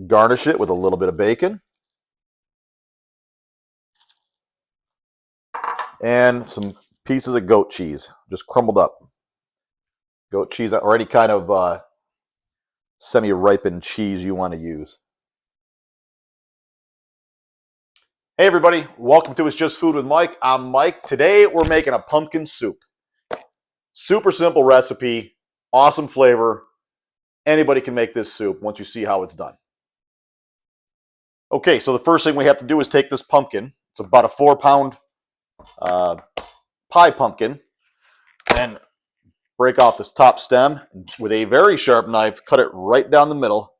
Garnish it with a little bit of bacon. And some pieces of goat cheese, just crumbled up. Goat cheese or any kind of semi-ripened cheese you want to use. Hey everybody, welcome to It's Just Food with Mike. I'm Mike. Today we're making a pumpkin soup. Super simple recipe, awesome flavor. Anybody can make this soup once you see how it's done. Okay, so the first thing we have to do is take this pumpkin. It's about a 4-pound pie pumpkin. And break off this top stem. And with a very sharp knife, cut it right down the middle,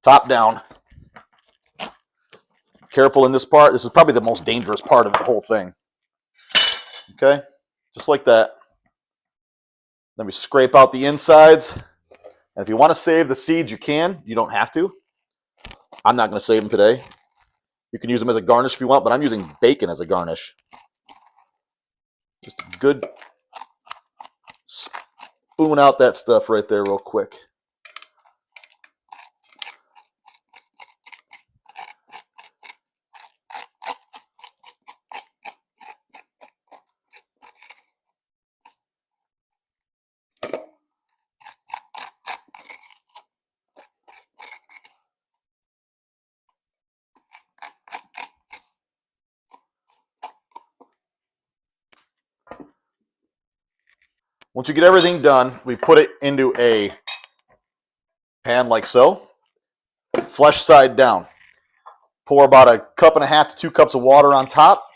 top down. Careful in this part. This is probably the most dangerous part of the whole thing. Okay, just like that. Then we scrape out the insides. And if you want to save the seeds, you can. You don't have to. I'm not going to save them today. You can use them as a garnish if you want, but I'm using bacon as a garnish. Just a good spoon out that stuff right there real quick. Once you get everything done, we put it into a pan like so, flesh side down. Pour about 1.5 to 2 cups of water on top,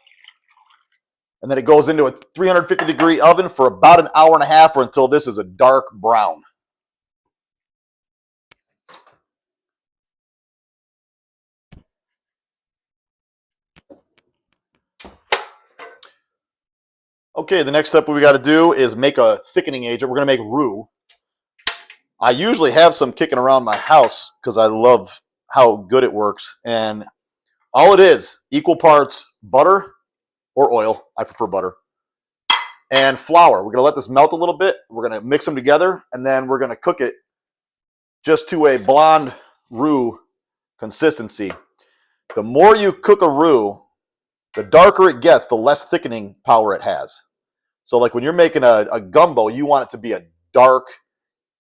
and then it goes into a 350-degree oven for about an hour and a half or until this is a dark brown. Okay, the next step we got to do is make a thickening agent. We're going to make roux. I usually have some kicking around my house because I love how good it works. And all it is, equal parts butter or oil. I prefer butter. And flour. We're going to let this melt a little bit. We're going to mix them together, and then we're going to cook it just to a blonde roux consistency. The more you cook a roux, the darker it gets, the less thickening power it has. So like when you're making a gumbo, you want it to be a dark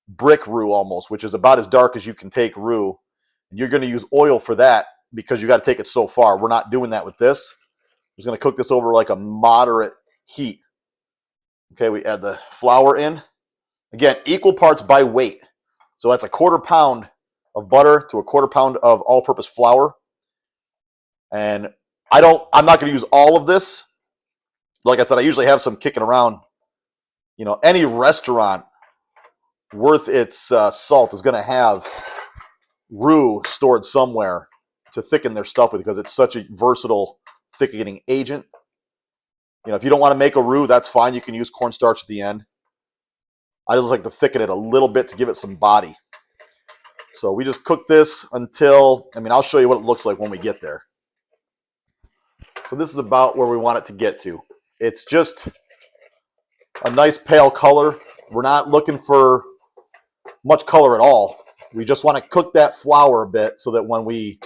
brick roux almost, which is about as dark as you can take roux. And you're going to use oil for that because you got to take it so far. We're not doing that with this. We're just going to cook this over like a moderate heat. Okay, we add the flour in. Again, equal parts by weight. So that's 1/4 pound of butter to 1/4 pound of all-purpose flour. And I'm not going to use all of this. Like I said, I usually have some kicking around. You know, any restaurant worth its salt is going to have roux stored somewhere to thicken their stuff with because it's such a versatile thickening agent. You know, if you don't want to make a roux, that's fine. You can use cornstarch at the end. I just like to thicken it a little bit to give it some body. So we just cook this until, I'll show you what it looks like when we get there. So this is about where we want it to get to. It's just a nice pale color. We're not looking for much color at all. We just want to cook that flour a bit so that when we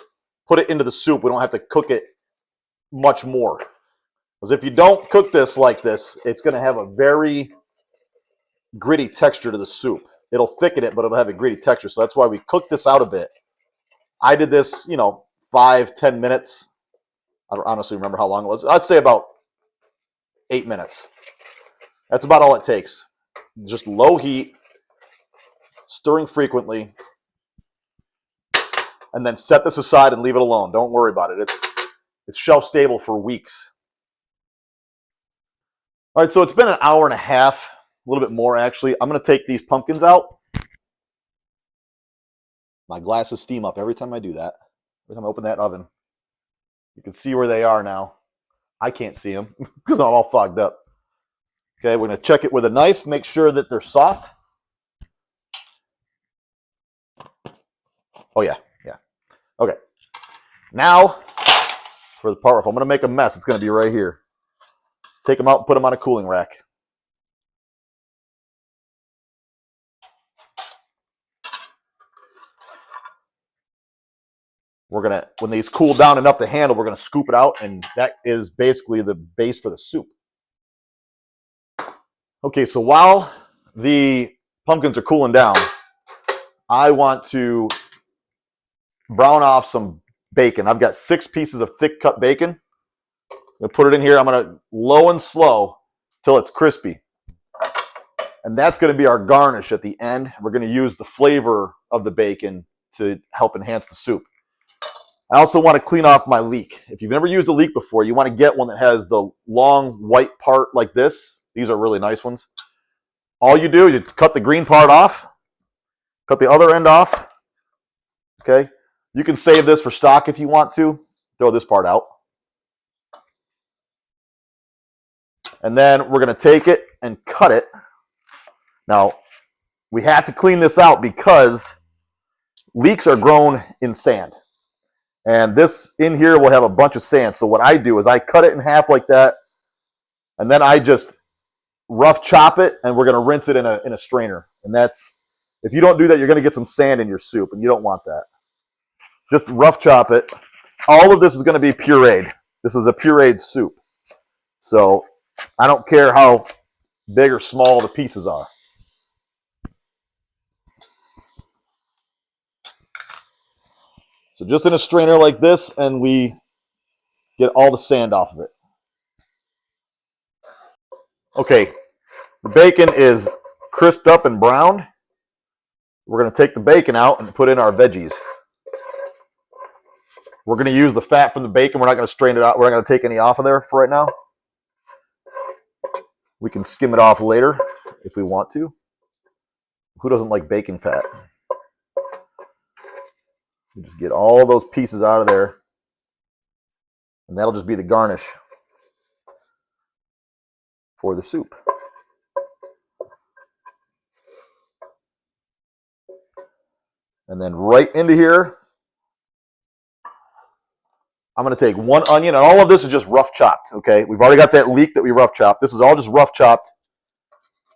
put it into the soup, we don't have to cook it much more. Because if you don't cook this like this, it's going to have a very gritty texture to the soup. It'll thicken it, but it'll have a gritty texture. So that's why we cook this out a bit. I did this, 5-10 minutes. I don't honestly remember how long it was. I'd say about 8 minutes. That's about all it takes. Just low heat, stirring frequently, and then set this aside and leave it alone. Don't worry about it. It's shelf stable for weeks. All right, so it's been an hour and a half, a little bit more actually. I'm going to take these pumpkins out. My glasses steam up every time I do that. Every time I open that oven. You can see where they are now. I can't see them because I'm all fogged up. Okay, we're going to check it with a knife, make sure that they're soft. Oh, yeah. Okay. Now, for the part, if I'm going to make a mess, it's going to be right here. Take them out and put them on a cooling rack. We're going to, when these cool down enough to handle, we're going to scoop it out, and that is basically the base for the soup. Okay, so while the pumpkins are cooling down, I want to brown off some bacon. I've got 6 pieces of thick cut bacon. I'm going to put it in here. I'm going to low and slow till it's crispy. And that's going to be our garnish at the end. We're going to use the flavor of the bacon to help enhance the soup. I also want to clean off my leek. If you've never used a leek before, you want to get one that has the long white part like this. These are really nice ones. All you do is you cut the green part off, cut the other end off. Okay? You can save this for stock if you want to. Throw this part out. And then we're going to take it and cut it. Now, we have to clean this out because leeks are grown in sand. And this in here will have a bunch of sand. So what I do is I cut it in half like that, and then I just rough chop it, and we're going to rinse it in a strainer. And that's, if you don't do that, you're going to get some sand in your soup, and you don't want that. Just rough chop it. All of this is going to be pureed. This is a pureed soup. So I don't care how big or small the pieces are. So just in a strainer like this, and we get all the sand off of it. Okay, the bacon is crisped up and browned. We're going to take the bacon out and put in our veggies. We're going to use the fat from the bacon. We're not going to strain it out. We're not going to take any off of there for right now. We can skim it off later if we want to. Who doesn't like bacon fat? You just get all those pieces out of there, and that'll just be the garnish for the soup. And then right into here, I'm going to take 1 onion, and all of this is just rough chopped, okay? We've already got that leek that we rough chopped. This is all just rough chopped.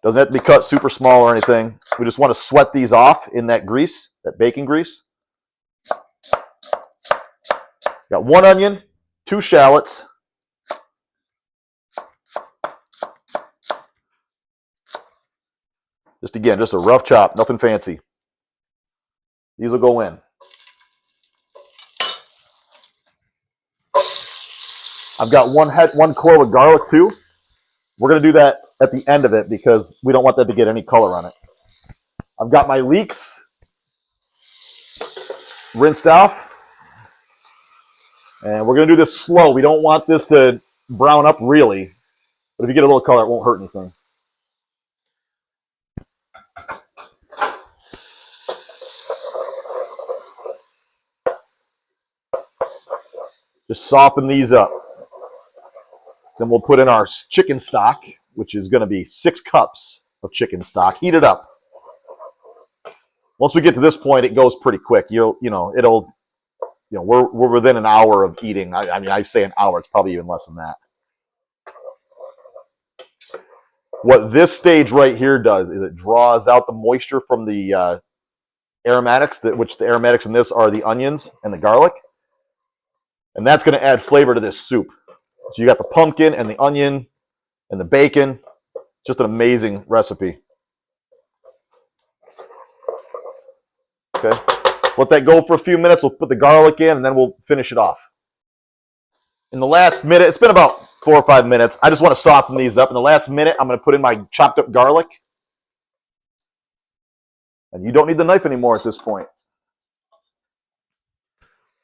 Doesn't have to be cut super small or anything. We just want to sweat these off in that grease, that bacon grease. Got 1 onion, 2 shallots. Just again, just a rough chop, nothing fancy. These will go in. I've got 1 clove of garlic too. We're going to do that at the end of it because we don't want that to get any color on it. I've got my leeks rinsed off. And we're going to do this slow. We don't want this to brown up really. But if you get a little color, it won't hurt anything. Just soften these up. Then we'll put in our chicken stock, which is going to be 6 cups of chicken stock. Heat it up. Once we get to this point, it goes pretty quick. We're within an hour of eating. I mean, I say an hour. It's probably even less than that. What this stage right here does is it draws out the moisture from the aromatics, which the aromatics in this are the onions and the garlic. And that's going to add flavor to this soup. So you got the pumpkin and the onion and the bacon. Just an amazing recipe. Okay. Let that go for a few minutes. We'll put the garlic in, and then we'll finish it off. In the last minute, it's been about 4 or 5 minutes. I just want to soften these up. In the last minute, I'm going to put in my chopped up garlic. And you don't need the knife anymore at this point.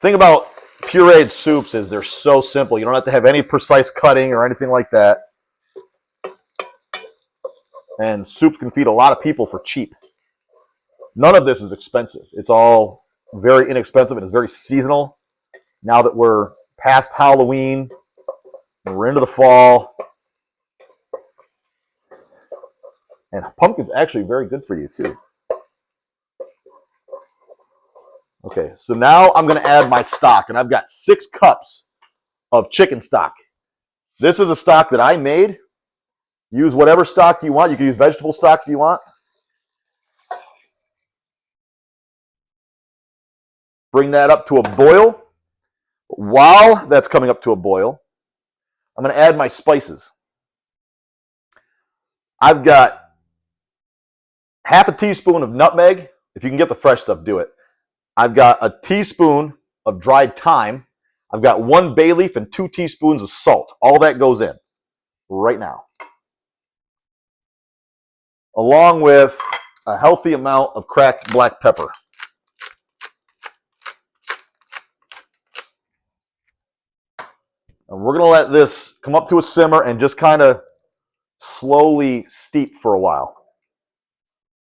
The thing about pureed soups is they're so simple. You don't have to have any precise cutting or anything like that. And soups can feed a lot of people for cheap. None of this is expensive. It's all very inexpensive and it's very seasonal. Now that we're past Halloween and we're into the fall. And pumpkin's actually very good for you too. Okay, so now I'm going to add my stock, and I've got 6 cups of chicken stock. This is a stock that I made. Use whatever stock you want. You can use vegetable stock if you want. Bring that up to a boil. While that's coming up to a boil, I'm going to add my spices. I've got half a teaspoon of nutmeg. If you can get the fresh stuff, do it. I've got a teaspoon of dried thyme. I've got 1 bay leaf and 2 teaspoons of salt. All that goes in right now, along with a healthy amount of cracked black pepper. And we're going to let this come up to a simmer and just kind of slowly steep for a while.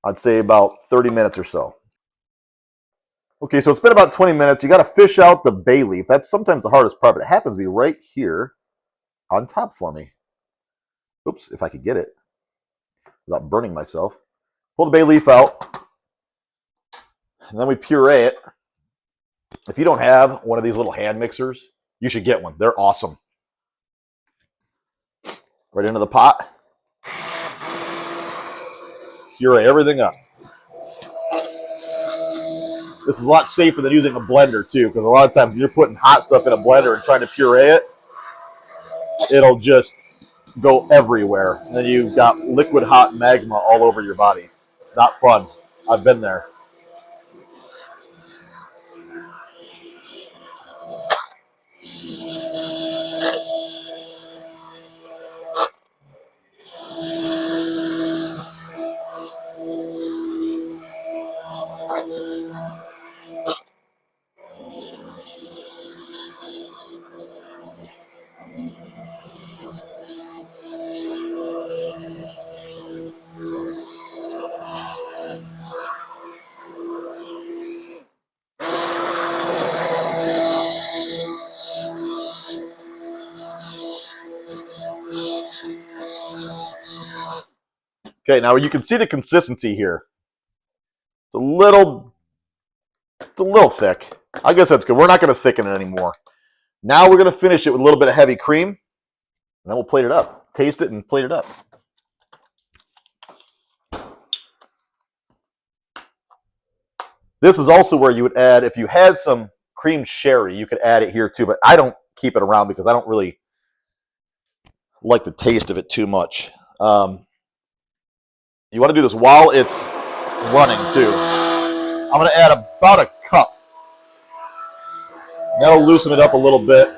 I'd say about 30 minutes or so. Okay, so it's been about 20 minutes. You got to fish out the bay leaf. That's sometimes the hardest part, but it happens to be right here on top for me. Oops, if I could get it without burning myself. Pull the bay leaf out, and then we puree it. If you don't have one of these little hand mixers, you should get one. They're awesome. Right into the pot. Puree everything up. This is a lot safer than using a blender too, because a lot of times you're putting hot stuff in a blender and trying to puree it, it'll just go everywhere. And then you've got liquid hot magma all over your body. It's not fun. I've been there. Okay, now you can see the consistency here. It's a little thick. I guess that's good. We're not going to thicken it anymore. Now we're going to finish it with a little bit of heavy cream, and then we'll plate it up. Taste it and plate it up. This is also where you would add, if you had some creamed sherry, you could add it here too, but I don't keep it around because I don't really like the taste of it too much. You want to do this while it's running too. I'm going to add about a cup. That'll loosen it up a little bit.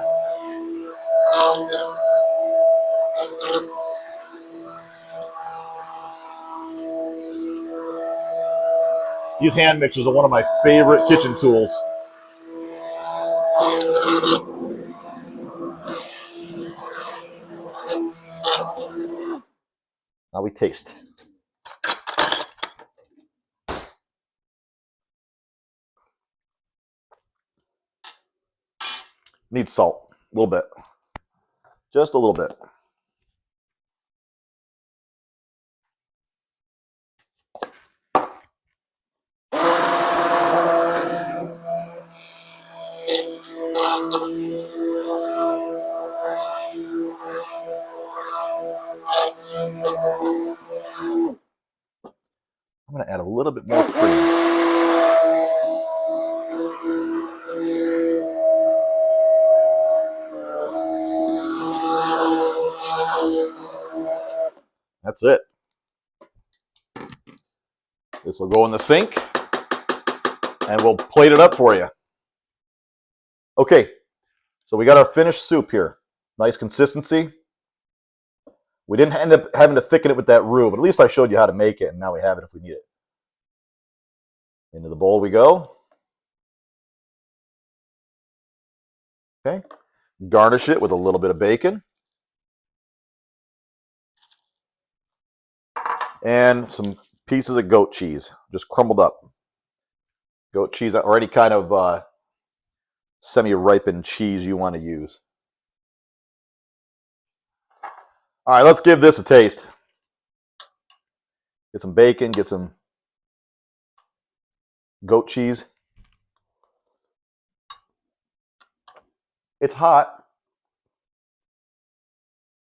These hand mixers are one of my favorite kitchen tools. Now we taste. Needs salt, a little bit. Just a little bit. I'm going to add a little bit more cream. That's it. This will go in the sink, and we'll plate it up for you. Okay, so we got our finished soup here. Nice consistency. We didn't end up having to thicken it with that roux, but at least I showed you how to make it, and now we have it if we need it. Into the bowl we go. Okay, garnish it with a little bit of bacon. And some pieces of goat cheese, just crumbled up. Goat cheese, or any kind of semi-ripened cheese you want to use. All right, let's give this a taste. Get some bacon, get some goat cheese. It's hot.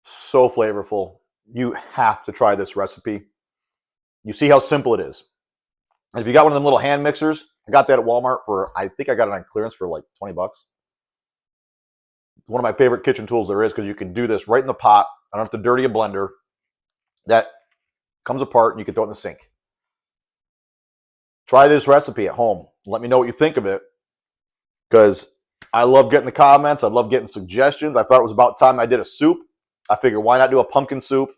So flavorful. You have to try this recipe. You see how simple it is. And if you got one of them little hand mixers, I got that at Walmart for, I think I got it on clearance for like 20 bucks. one of my favorite kitchen tools there is because you can do this right in the pot. I don't have to dirty a blender. That comes apart and you can throw it in the sink. Try this recipe at home. Let me know what you think of it because I love getting the comments. I love getting suggestions. I thought it was about time I did a soup. I figured why not do a pumpkin soup?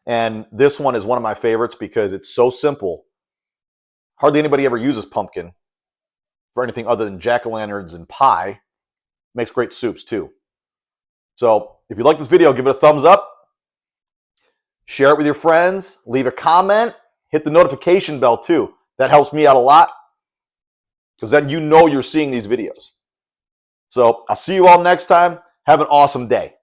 And this one is one of my favorites because it's so simple. Hardly anybody ever uses pumpkin for anything other than jack-o'-lanterns and pie. Makes great soups too. So if you like this video, give it a thumbs up. Share it with your friends. Leave a comment. Hit the notification bell too. That helps me out a lot because then you know you're seeing these videos. So I'll see you all next time. Have an awesome day.